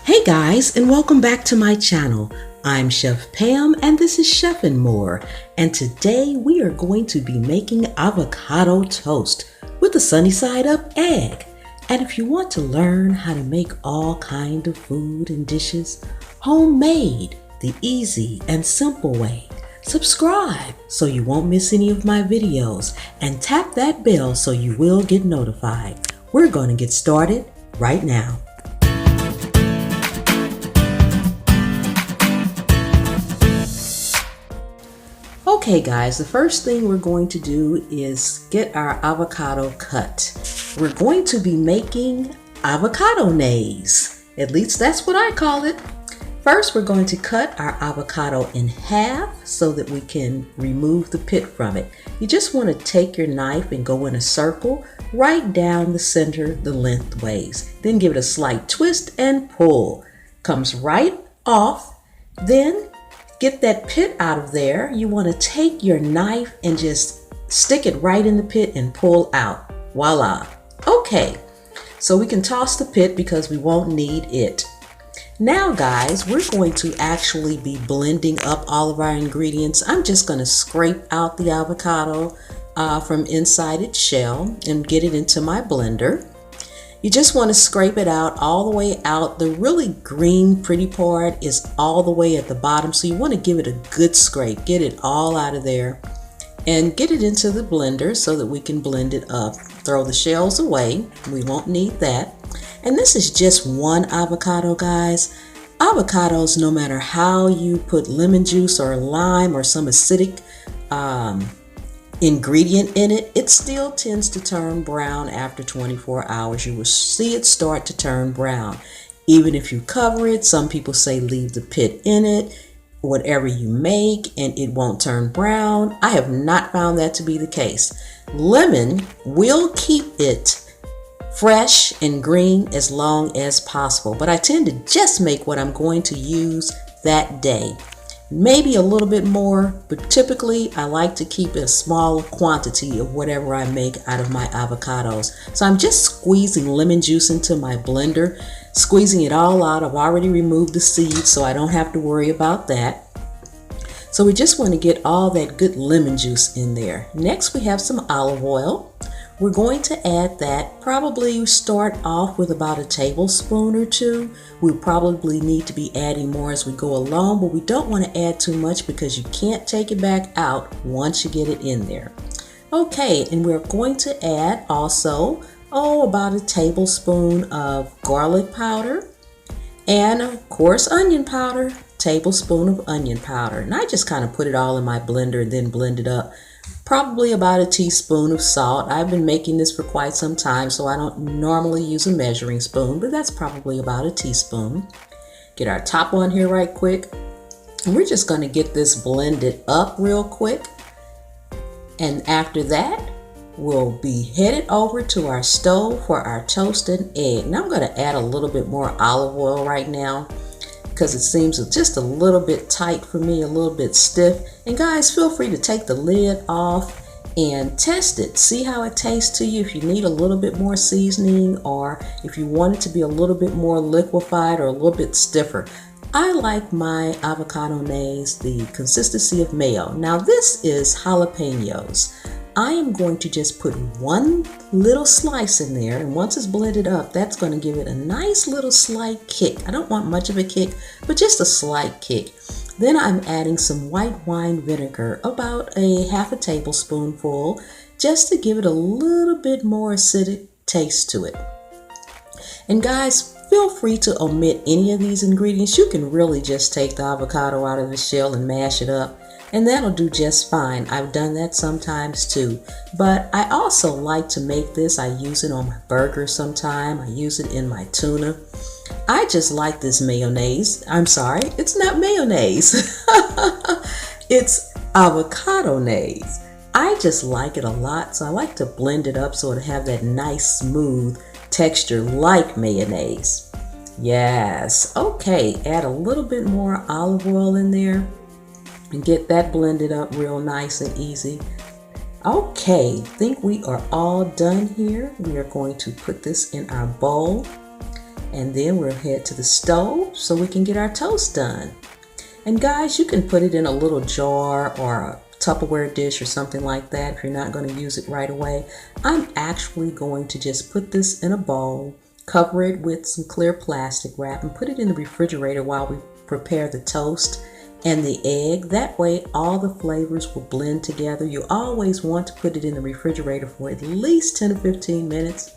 Hey guys, and welcome back to my channel. I'm Chef Pam and this is Chef and More, and today we are going to be making avocado toast with a sunny side up egg. And if you want to learn how to make all kind of food and dishes homemade the easy and simple way, subscribe so you won't miss any of my videos and tap that bell so you will get notified. We're going to get started right now. Okay guys, the first thing we're going to do is get our avocado cut. We're going to be making avocado nays. At least that's what I call it. First, we're going to cut our avocado in half so that we can remove the pit from it. You just want to take your knife and go in a circle right down the center the lengthways. Then give it a slight twist and pull. Comes right off. Then get that pit out of there. You want to take your knife and just stick it right in the pit and pull out. Voila. Okay, so we can toss the pit because we won't need it. Now guys, we're going to actually be blending up all of our ingredients. I'm just going to scrape out the avocado from inside its shell and get it into my blender. You just want to scrape it out all the way out. The really green pretty part is all the way at the bottom, so you want to give it a good scrape. Get it all out of there and get it into the blender so that we can blend it up. Throw the shells away. We won't need that. And this is just one avocado, guys. Avocados, no matter how you put lemon juice or lime or some acidic ingredient in it, it still tends to turn brown after 24 hours. You will see it start to turn brown. Even if you cover it, some people say leave the pit in it, whatever you make, and it won't turn brown. I have not found that to be the case. Lemon will keep it fresh and green as long as possible, but I tend to just make what I'm going to use that day. Maybe a little bit more, but typically I like to keep a small quantity of whatever I make out of my avocados. So I'm just squeezing lemon juice into my blender, squeezing it all out. I've already removed the seeds, so I don't have to worry about that. So we just want to get all that good lemon juice in there. Next, we have some olive oil. We're going to add that. Probably start off with about a tablespoon or two. We'll probably need to be adding more as we go along, but we don't want to add too much because you can't take it back out once you get it in there. Okay, and we're going to add also, about a tablespoon of garlic powder and of course onion powder, tablespoon of onion powder. And I just kind of put it all in my blender and then blend it up. Probably about a teaspoon of salt. I've been making this for quite some time, so I don't normally use a measuring spoon, but that's probably about a teaspoon. Get our top on here right quick. And we're just going to get this blended up real quick. And after that, we'll be headed over to our stove for our toast and egg. Now I'm going to add a little bit more olive oil right now, because it seems just a little bit tight for me, a little bit stiff. And guys, feel free to take the lid off and test it. See how it tastes to you. If you need a little bit more seasoning, or if you want it to be a little bit more liquefied or a little bit stiffer. I like my avocado nays the consistency of mayo. Now this is jalapenos. I am going to just put one little slice in there, and once it's blended up, that's going to give it a nice little slight kick. I don't want much of a kick, but just a slight kick. Then I'm adding some white wine vinegar, about a half a tablespoonful, just to give it a little bit more acidic taste to it. And guys, feel free to omit any of these ingredients. You can really just take the avocado out of the shell and mash it up, and that'll do just fine. I've done that sometimes too. But I also like to make this. I use it on my burger sometime. I use it in my tuna. I just like this mayonnaise. I'm sorry, it's not mayonnaise. It's avocado nays. I just like it a lot, so I like to blend it up so it'll have that nice smooth texture like mayonnaise. Yes, okay, add a little bit more olive oil in there and get that blended up real nice and easy. Okay, think we are all done here. We are going to put this in our bowl. And then we'll head to the stove so we can get our toast done. And guys, you can put it in a little jar or a Tupperware dish or something like that if you're not going to use it right away. I'm actually going to just put this in a bowl, cover it with some clear plastic wrap, and put it in the refrigerator while we prepare the toast and the egg. That way all the flavors will blend together. You always want to put it in the refrigerator for at least 10 to 15 minutes.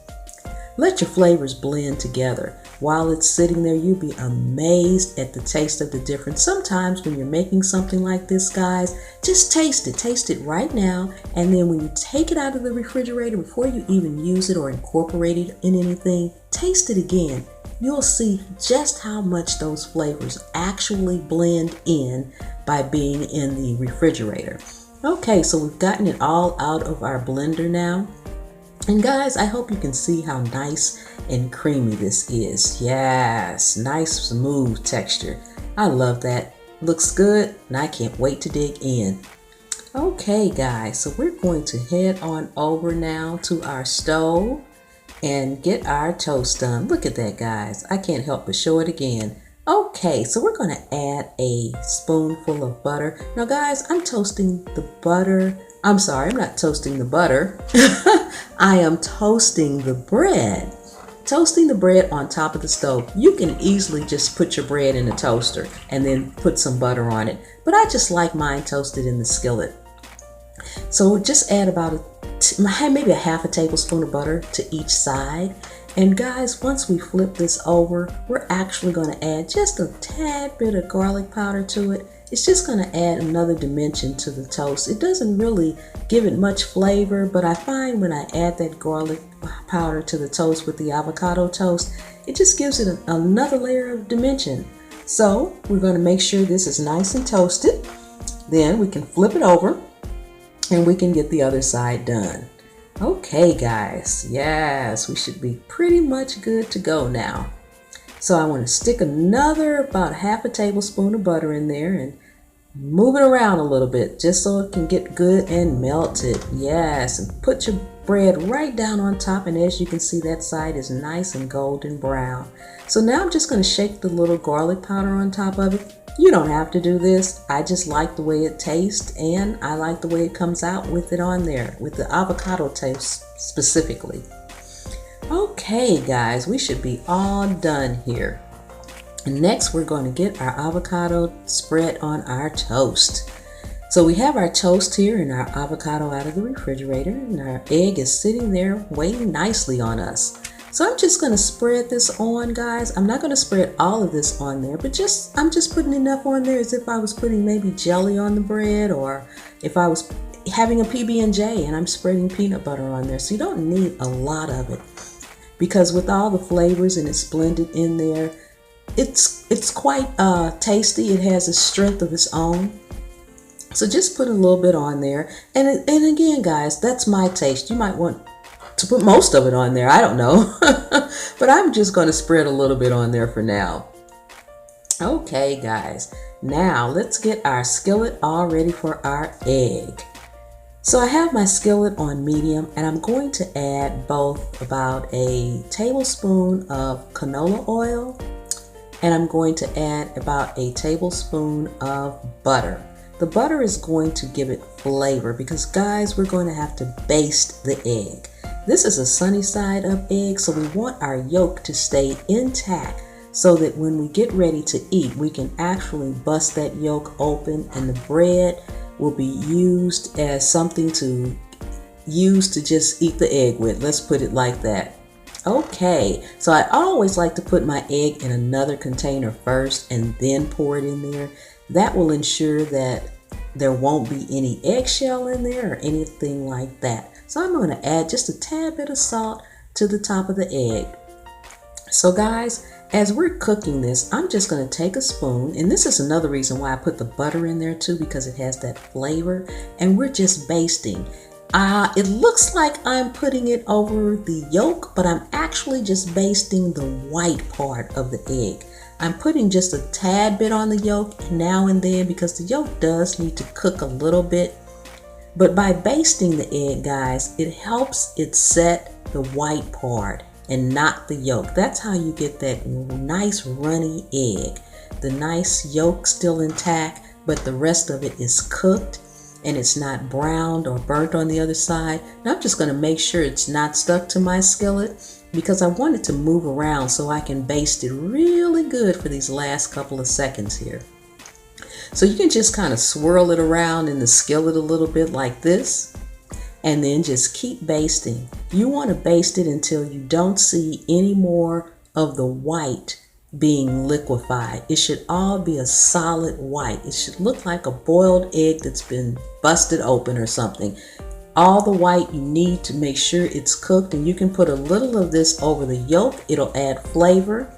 Let your flavors blend together. While it's sitting there, you'll be amazed at the taste of the difference. Sometimes when you're making something like this, guys, just taste it. Taste it right now. And then when you take it out of the refrigerator, before you even use it or incorporate it in anything, taste it again. You'll see just how much those flavors actually blend in by being in the refrigerator. Okay, so we've gotten it all out of our blender now. And guys, I hope you can see how nice and creamy this is. Yes, nice smooth texture. I love that. Looks good, and I can't wait to dig in. Okay guys, so we're going to head on over now to our stove and get our toast done. Look at that, guys. I can't help but show it again. Okay, so we're going to add a spoonful of butter. Now guys, I'm toasting the butter. I'm sorry, I'm not toasting the butter. I am toasting the bread. Toasting the bread on top of the stove. You can easily just put your bread in a toaster and then put some butter on it. But I just like mine toasted in the skillet. So just add about maybe a half a tablespoon of butter to each side. And guys, once we flip this over, we're actually going to add just a tad bit of garlic powder to it. It's just going to add another dimension to the toast. It doesn't really give it much flavor, but I find when I add that garlic powder to the toast with the avocado toast, it just gives it another layer of dimension. So we're going to make sure this is nice and toasted. Then we can flip it over and we can get the other side done. Okay guys, yes, we should be pretty much good to go now. So I want to stick another about half a tablespoon of butter in there and move it around a little bit just so it can get good and melted. Yes, and put your bread right down on top, and as you can see, that side is nice and golden brown. So now I'm just going to shake the little garlic powder on top of it. You don't have to do this. I just like the way it tastes, and I like the way it comes out with it on there, with the avocado toast specifically. Okay guys, we should be all done here. Next, we're going to get our avocado spread on our toast. So we have our toast here and our avocado out of the refrigerator, and our egg is sitting there waiting nicely on us. So I'm just going to spread this on, guys. I'm not going to spread all of this on there, but I'm just putting enough on there as if I was putting maybe jelly on the bread, or if I was having a PB&J and I'm spreading peanut butter on there. So you don't need a lot of it, because with all the flavors and it's blended in there, it's quite tasty. It has a strength of its own. So just put a little bit on there. And again, guys, that's my taste. You might want to put most of it on there. I don't know. But I'm just going to spread a little bit on there for now. Okay, guys. Now let's get our skillet all ready for our egg. So I have my skillet on medium, and I'm going to add both about a tablespoon of canola oil, and I'm going to add about a tablespoon of butter. The butter is going to give it flavor because, guys, we're going to have to baste the egg. This is a sunny side up egg, so we want our yolk to stay intact so that when we get ready to eat, we can actually bust that yolk open, and the bread will be used as something to use to just eat the egg with. Let's put it like that. Okay, so I always like to put my egg in another container first and then pour it in there. That will ensure that there won't be any eggshell in there or anything like that. So I'm going to add just a tad bit of salt to the top of the egg. So guys, as we're cooking this, I'm just going to take a spoon, and this is another reason why I put the butter in there too, because it has that flavor, and we're just basting. It looks like I'm putting it over the yolk, but I'm actually just basting the white part of the egg. I'm putting just a tad bit on the yolk now and then because the yolk does need to cook a little bit. But by basting the egg, guys, it helps it set the white part and not the yolk. That's how you get that nice runny egg. The nice yolk still intact, but the rest of it is cooked and it's not browned or burnt on the other side. Now I'm just going to make sure it's not stuck to my skillet because I want it to move around so I can baste it really good for these last couple of seconds here. So you can just kind of swirl it around in the skillet a little bit like this, and then just keep basting. You want to baste it until you don't see any more of the white being liquefied. It should all be a solid white. It should look like a boiled egg that's been busted open or something. All the white you need to make sure it's cooked, and you can put a little of this over the yolk. It'll add flavor,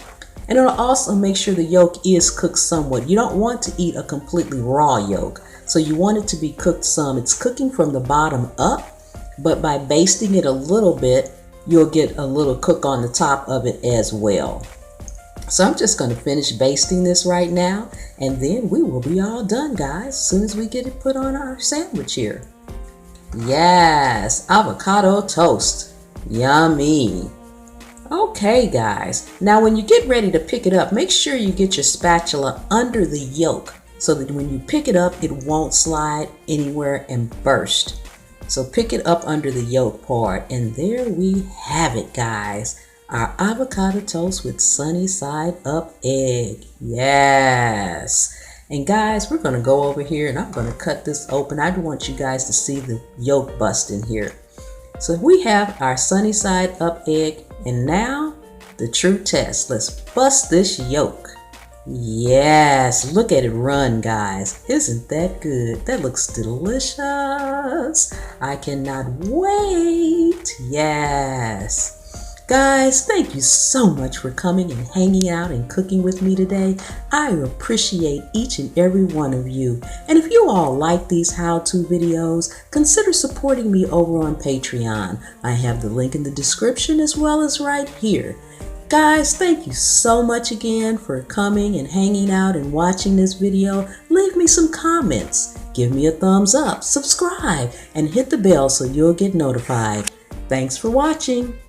and it'll also make sure the yolk is cooked somewhat. You don't want to eat a completely raw yolk, so you want it to be cooked some. It's cooking from the bottom up, but by basting it a little bit, you'll get a little cook on the top of it as well. So I'm just going to finish basting this right now, and then we will be all done, guys, as soon as we get it put on our sandwich here. Yes, avocado toast. Yummy. Okay, guys. Now when you get ready to pick it up, make sure you get your spatula under the yolk so that when you pick it up, it won't slide anywhere and burst. So pick it up under the yolk part, and there we have it, guys. Our avocado toast with sunny side up egg. Yes. And guys, we're going to go over here and I'm going to cut this open. I want you guys to see the yolk bust in here. So we have our sunny side up egg, and now the true test. Let's bust this yolk. Yes, look at it run, guys. Isn't that good? That looks delicious. I cannot wait. Yes. Guys, thank you so much for coming and hanging out and cooking with me today. I appreciate each and every one of you. And if you all like these how-to videos, consider supporting me over on Patreon. I have the link in the description as well as right here. Guys, thank you so much again for coming and hanging out and watching this video. Leave me some comments, give me a thumbs up, subscribe, and hit the bell so you'll get notified. Thanks for watching.